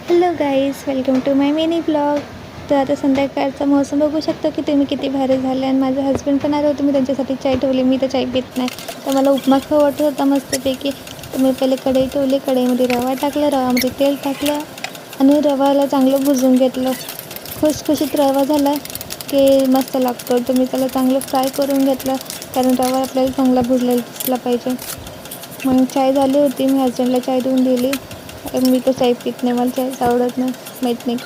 Hello guys, welcome to my mini blog. तर आता संध्याकाळचा मौसम बघू शकतो की तुम्ही किती भारी झाले. आणि माझे हस्बंड पण आले होते, मी त्यांच्यासाठी चाय ठेवली. मी तर चाय पित नाही, तर मला उपमा खाऊ वाटत होता मस्तपैकी. तर मी पहिले कढई ठेवली, कढईमध्ये रवा टाकला, रवामध्ये तेल टाकलं आणि रवाला चांगलं भुजून घेतलं. खुसखुशीत रवा झाला की मस्त लागतो. तर मी त्याला चांगलं फ्राय करून घेतलं, कारण रवा आपल्याला चांगला भुजलेला दिसला पाहिजे. मग चाय झाली होती, मी हस्बंडला चाय देऊन दिली. मी तर चाय पित नाही, मला चायच आवडत नाही, माहीत नाही.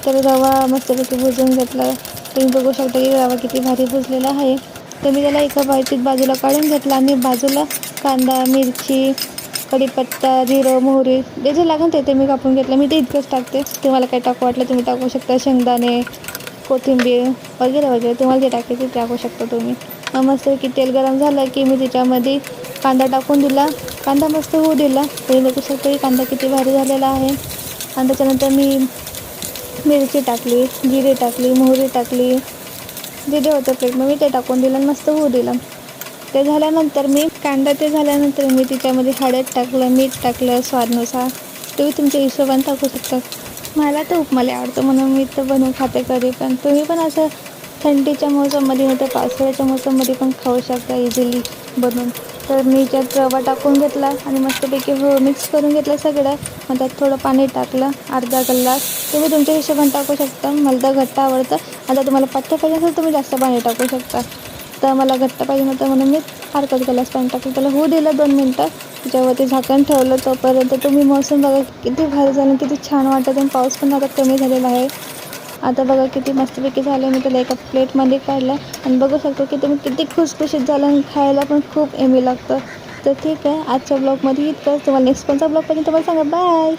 तर रवा मस्तपैकी भुजून घेतला. तुम्ही बघू शकता की रवा किती भारी भुजलेला आहे. तर मी त्याला एका बाजूत बाजूला काढून घेतला आणि बाजूला कांदा, मिरची, कढीपत्ता, जिरं, मोहरी जे लागेल ते मी कापून घेतलं. मी ते इतकंच टाकते. तुम्हाला काय टाकू वाटलं तुम्ही टाकू शकता, शेंगदाणे, कोथिंबीर वगैरे वगैरे तुम्हाला जे टाकायचे ते टाकू शकता तुम्ही. मग मस्तपैकी तेल गरम झालं की मी त्याच्यामध्ये कांदा टाकून दिला. कांदा मस्त होऊ दिला. तुम्ही बघू शकता की कांदा किती भारी झालेला आहे. आणि त्याच्यानंतर मी मिरची टाकली, जिरे टाकली, मोहरी टाकली, जे होतं प्लेटमध्ये मी ते टाकून दिलं आणि मस्त होऊ दिलं. ते झाल्यानंतर मी त्याच्यामध्ये हळद टाकलं, मीठ टाकलं स्वादनुसार. तुम्ही तुमच्या हिशोबाने टाकू शकता. मला तर उपमाला आवडतं म्हणून मी तर बनवून खाते कधी पण. तुम्ही पण असं थंडीच्या मोसममध्ये नाही तर पावसाळ्याच्या मोसममध्ये पण खाऊ शकता इझिली बनवून. तर मी त्यात रवा टाकून घेतला आणि मस्तपैकी मिक्स करून घेतलं सगळं. मग त्यात थोडं पाणी टाकलं, अर्धा ग्लास. तुम्ही तुमच्या हिशोबाने टाकू शकता. मला तर घट्ट आवडतं. आता तुम्हाला पातळ पाहिजे असेल तुम्ही जास्त पाणी टाकू शकता. तर मला घट्ट पाहिजे नव्हतं म्हणून मी अर्धा ग्लास पाणी टाकलं. त्याला होऊ दिलं 2 मिनटं. त्याच्यावरती झाकण ठेवलं. तोपर्यंत तुम्ही मौसम बघा किती भारी झालं, किती छान वाटतं. आणि पाऊस पण आता कमी झालेला आहे. आता बघा किती मस्तपैकी झालं. मी त्याला एका प्लेटमध्ये काढलं आणि बघू शकतो की तुम्ही किती खुसखुशीत झालं आणि खायला पण खूप एमी लागतं. तर ठीक आहे, आजच्या ब्लॉगमध्ये इतकंच. तुम्हाला नेक्स्ट कोणता ब्लॉग पाहिजे तुम्हाला सांगा. बाय.